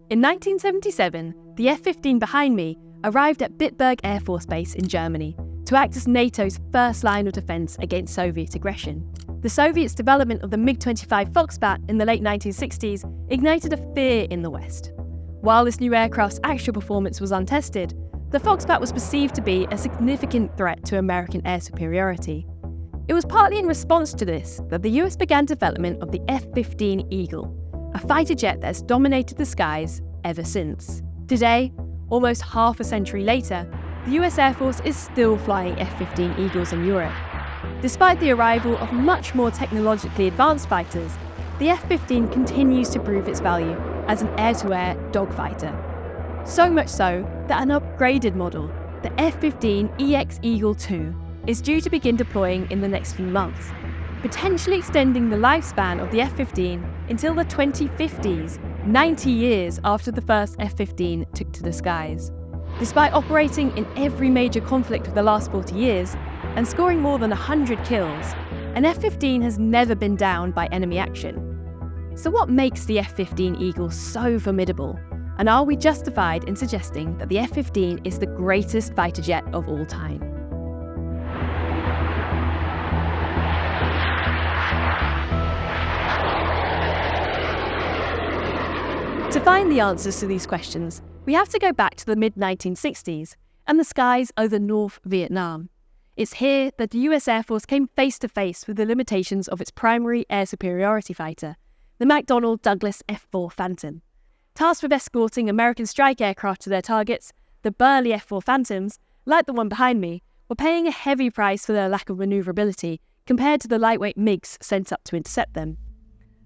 In 1977, the F-15 behind me arrived at Bitburg Air Force Base in Germany to act as NATO's first line of defence against Soviet aggression. The Soviets' development of the MiG-25 Foxbat in the late 1960s ignited a fear in the West. While this new aircraft's actual performance was untested, the Foxbat was perceived to be a significant threat to American air superiority. It was partly in response to this that the US began development of the F-15 Eagle, a fighter jet that has dominated the skies ever since. Today, almost half a century later, the US Air Force is still flying F-15 Eagles in Europe. Despite the arrival of much more technologically advanced fighters, the F-15 continues to prove its value as an air-to-air dogfighter. So much so that an upgraded model, the F-15EX Eagle II, is due to begin deploying in the next few months, potentially extending the lifespan of the F-15 until the 2050s, 90 years after the first F-15 took to the skies. Despite operating in every major conflict of the last 40 years and scoring more than 100 kills, an F-15 has never been down by enemy action. So what makes the F-15 Eagle so formidable? And are we justified in suggesting that the F-15 is the greatest fighter jet of all time? To find the answers to these questions, we have to go back to the mid-1960s and the skies over North Vietnam. It's here that the US Air Force came face to face with the limitations of its primary air superiority fighter, the McDonnell Douglas F-4 Phantom. Tasked with escorting American strike aircraft to their targets, the burly F-4 Phantoms, like the one behind me, were paying a heavy price for their lack of manoeuvrability compared to the lightweight MiGs sent up to intercept them.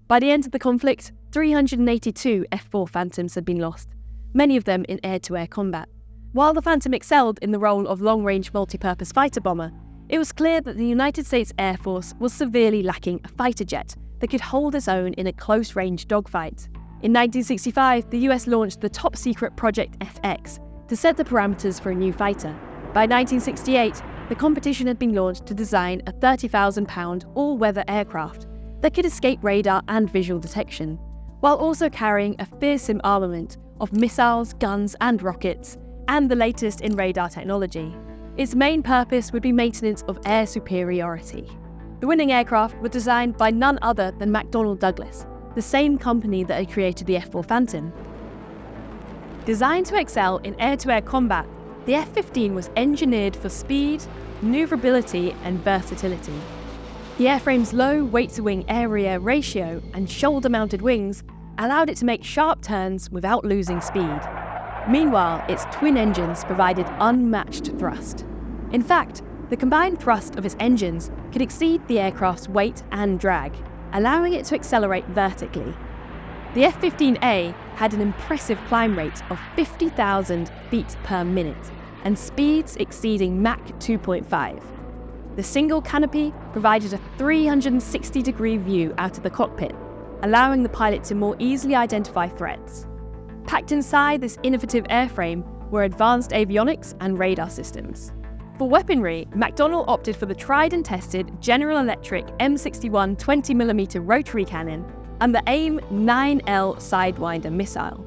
By the end of the conflict, 382 F-4 Phantoms had been lost, many of them in air-to-air combat. While the Phantom excelled in the role of long-range multi-purpose fighter bomber, it was clear that the United States Air Force was severely lacking a fighter jet that could hold its own in a close-range dogfight. In 1965, the US launched the top-secret Project FX to set the parameters for a new fighter. By 1968, the competition had been launched to design a 30,000-pound all-weather aircraft that could escape radar and visual detection, while also carrying a fearsome armament of missiles, guns, and rockets, and the latest in radar technology. Its main purpose would be maintenance of air superiority. The winning aircraft were designed by none other than McDonnell Douglas, the same company that had created the F-4 Phantom. Designed to excel in air-to-air combat, the F-15 was engineered for speed, maneuverability, and versatility. The airframe's low weight-to-wing area ratio and shoulder-mounted wings allowed it to make sharp turns without losing speed. Meanwhile, its twin engines provided unmatched thrust. In fact, the combined thrust of its engines could exceed the aircraft's weight and drag, allowing it to accelerate vertically. The F-15A had an impressive climb rate of 50,000 feet per minute and speeds exceeding Mach 2.5. The single canopy provided a 360-degree view out of the cockpit, allowing the pilot to more easily identify threats. Packed inside this innovative airframe were advanced avionics and radar systems. For weaponry, McDonnell opted for the tried and tested General Electric M61 20mm rotary cannon and the AIM-9L Sidewinder missile.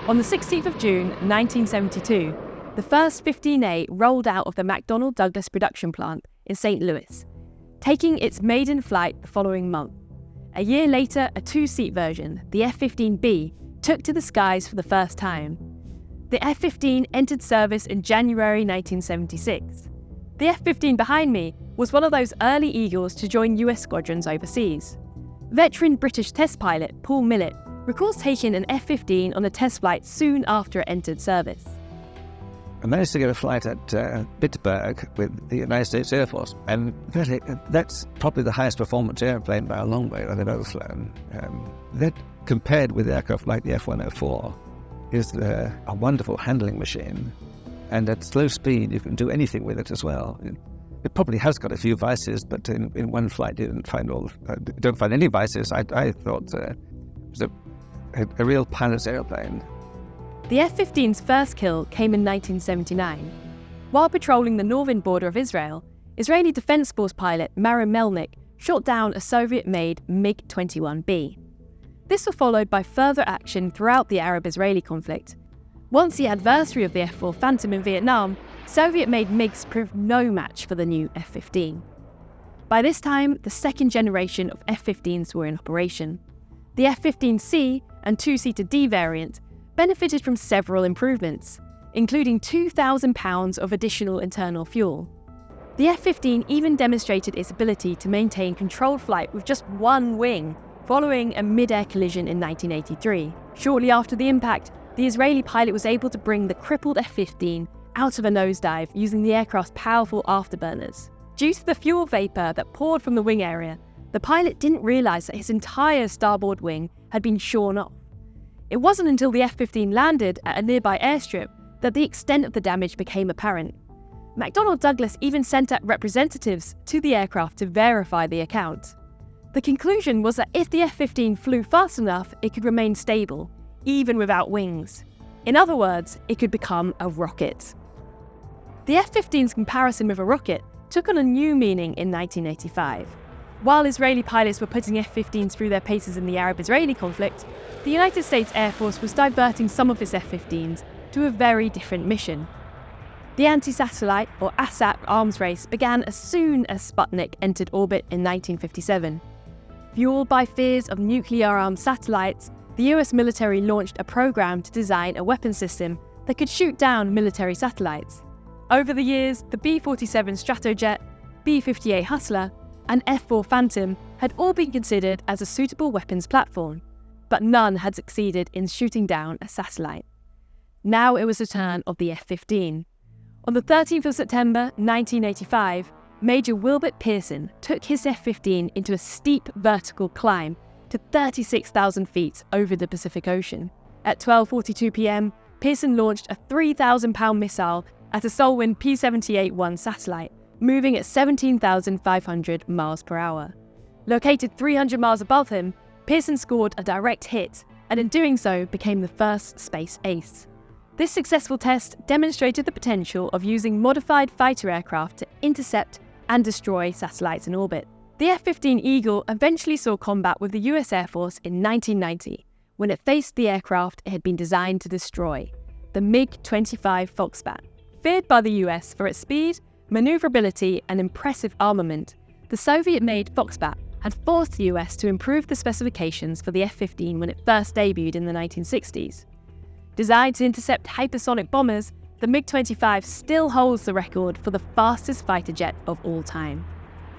On the 16th of June 1972, the first 15A rolled out of the McDonnell Douglas production plant in St. Louis, taking its maiden flight the following month. A year later, a two-seat version, the F-15B, took to the skies for the first time. The F-15 entered service in January 1976. The F-15 behind me was one of those early Eagles to join US squadrons overseas. Veteran British test pilot Paul Millett recalls taking an F-15 on a test flight soon after it entered service. I managed to get a flight at Bitburg with the United States Air Force, and really, that's probably the highest performance airplane by a long way that I've ever flown. That, compared with aircraft like the F-104, is a wonderful handling machine, and at slow speed you can do anything with it as well. It probably has got a few vices, but in one flight you don't find any vices. I thought it was a real pilot's airplane. The F-15's first kill came in 1979. While patrolling the northern border of Israel, Israeli Defense Force pilot Mara Melnick shot down a Soviet-made MiG-21B. This was followed by further action throughout the Arab-Israeli conflict. Once the adversary of the F-4 Phantom in Vietnam, Soviet-made MiGs proved no match for the new F-15. By this time, the second generation of F-15s were in operation. The F-15C and two-seater D variant benefited from several improvements, including 2,000 pounds of additional internal fuel. The F-15 even demonstrated its ability to maintain controlled flight with just one wing, following a mid-air collision in 1983. Shortly after the impact, the Israeli pilot was able to bring the crippled F-15 out of a nosedive using the aircraft's powerful afterburners. Due to the fuel vapour that poured from the wing area, the pilot didn't realise that his entire starboard wing had been shorn off. It wasn't until the F-15 landed at a nearby airstrip that the extent of the damage became apparent. McDonnell Douglas even sent out representatives to the aircraft to verify the account. The conclusion was that if the F-15 flew fast enough, it could remain stable, even without wings. In other words, it could become a rocket. The F-15's comparison with a rocket took on a new meaning in 1985. While Israeli pilots were putting F-15s through their paces in the Arab-Israeli conflict, the United States Air Force was diverting some of its F-15s to a very different mission. The anti-satellite, or ASAT, arms race began as soon as Sputnik entered orbit in 1957. Fueled by fears of nuclear-armed satellites, the US military launched a program to design a weapon system that could shoot down military satellites. Over the years, the B-47 Stratojet, B-58 Hustler, and F-4 Phantom had all been considered as a suitable weapons platform, but none had succeeded in shooting down a satellite. Now it was the turn of the F-15. On the 13th of September 1985, Major Wilbert Pearson took his F-15 into a steep vertical climb to 36,000 feet over the Pacific Ocean. At 12:42 p.m., Pearson launched a 3,000-pound missile at a Solwind P-78-1 satellite, moving at 17,500 miles per hour. Located 300 miles above him, Pearson scored a direct hit, and in doing so became the first space ace. This successful test demonstrated the potential of using modified fighter aircraft to intercept and destroy satellites in orbit. The F-15 Eagle eventually saw combat with the US Air Force in 1990, when it faced the aircraft it had been designed to destroy, the MiG-25 Foxbat. Feared by the US for its speed, maneuverability, and impressive armament, the Soviet-made Foxbat had forced the US to improve the specifications for the F-15 when it first debuted in the 1960s. Designed to intercept hypersonic bombers, the MiG-25 still holds the record for the fastest fighter jet of all time.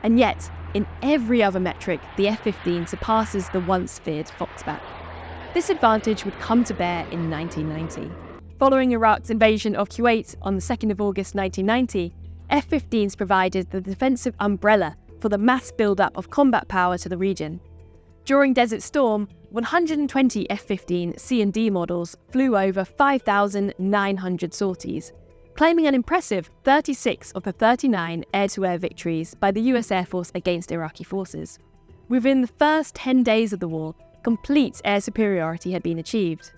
And yet, in every other metric, the F-15 surpasses the once feared Foxbat. This advantage would come to bear in 1990. Following Iraq's invasion of Kuwait on the 2nd of August 1990, F-15s provided the defensive umbrella for the mass build-up of combat power to the region. During Desert Storm, 120 F-15 C and D models flew over 5,900 sorties, claiming an impressive 36 of the 39 air-to-air victories by the US Air Force against Iraqi forces. Within the first 10 days of the war, complete air superiority had been achieved.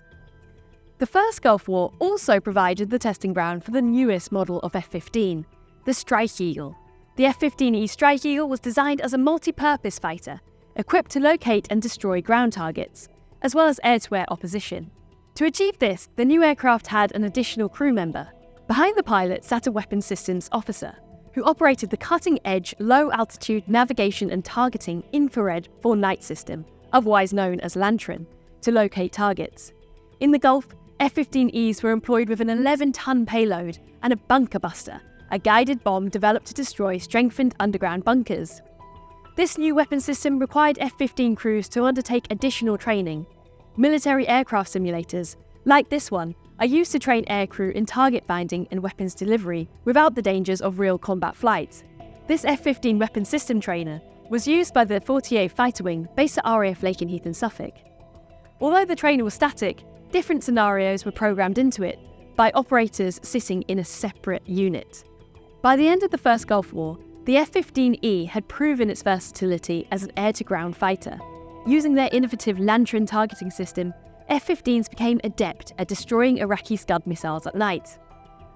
The first Gulf War also provided the testing ground for the newest model of F-15, the Strike Eagle. The F-15E Strike Eagle was designed as a multi-purpose fighter, equipped to locate and destroy ground targets, as well as air-to-air opposition. To achieve this, the new aircraft had an additional crew member. Behind the pilot sat a weapons systems officer, who operated the cutting-edge low-altitude navigation and targeting infrared for-night system, otherwise known as Lantern, to locate targets. In the Gulf, F-15Es were employed with an 11-ton payload and a bunker buster, a guided bomb developed to destroy strengthened underground bunkers. This new weapon system required F-15 crews to undertake additional training. Military aircraft simulators, like this one, are used to train aircrew in target finding and weapons delivery without the dangers of real combat flight. This F-15 weapon system trainer was used by the 48 Fighter Wing based at RAF Lakenheath in Suffolk. Although the trainer was static, different scenarios were programmed into it by operators sitting in a separate unit. By the end of the First Gulf War, the F-15E had proven its versatility as an air-to-ground fighter. Using their innovative Lantern targeting system, F-15s became adept at destroying Iraqi Scud missiles at night.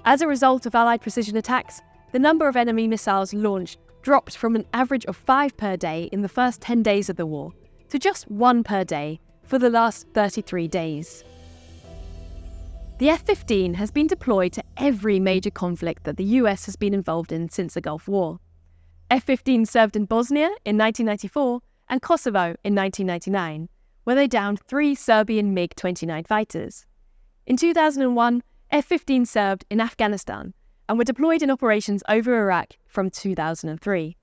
As a result of Allied precision attacks, the number of enemy missiles launched dropped from an average of 5 per day in the first 10 days of the war to just 1 per day for the last 33 days. The F-15 has been deployed to every major conflict that the US has been involved in since the Gulf War. F-15 served in Bosnia in 1994 and Kosovo in 1999, where they downed 3 Serbian MiG-29 fighters. In 2001, F-15 served in Afghanistan and were deployed in operations over Iraq from 2003.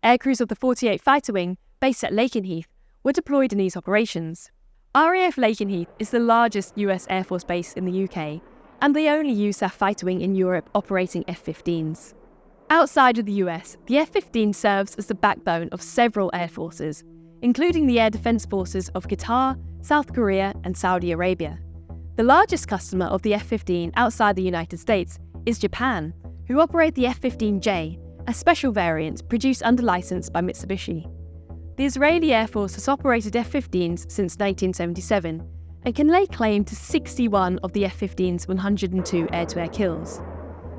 Aircrews of the 48 Fighter Wing, based at Lakenheath, were deployed in these operations. RAF Lakenheath is the largest US Air Force base in the UK and the only USAF fighter wing in Europe operating F-15s. Outside of the US, the F-15 serves as the backbone of several air forces, including the Air Defence Forces of Qatar, South Korea and Saudi Arabia. The largest customer of the F-15 outside the United States is Japan, who operate the F-15J, a special variant produced under license by Mitsubishi. The Israeli Air Force has operated F-15s since 1977 and can lay claim to 61 of the F-15's 102 air-to-air kills.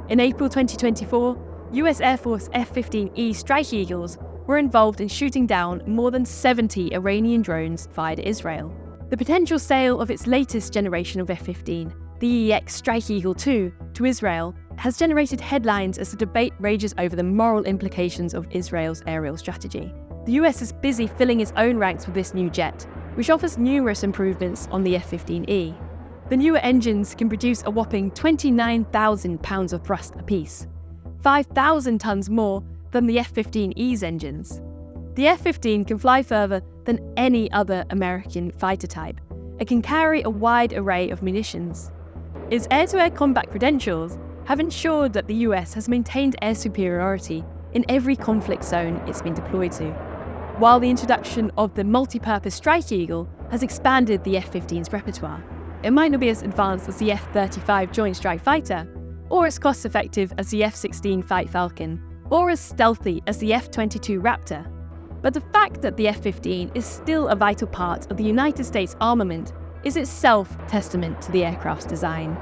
In April 2024, US Air Force F-15E Strike Eagles were involved in shooting down more than 70 Iranian drones fired at Israel. The potential sale of its latest generation of F-15, the EX Strike Eagle II, to Israel has generated headlines as the debate rages over the moral implications of Israel's aerial strategy. The US is busy filling its own ranks with this new jet, which offers numerous improvements on the F-15E. The newer engines can produce a whopping 29,000 pounds of thrust apiece, 5,000 tons more than the F-15E's engines. The F-15 can fly further than any other American fighter type and can carry a wide array of munitions. Its air-to-air combat credentials have ensured that the US has maintained air superiority in every conflict zone it's been deployed to, while the introduction of the multi-purpose Strike Eagle has expanded the F-15's repertoire. It might not be as advanced as the F-35 Joint Strike Fighter, or as cost-effective as the F-16 Fight Falcon, or as stealthy as the F-22 Raptor. But the fact that the F-15 is still a vital part of the United States armament is itself testament to the aircraft's design.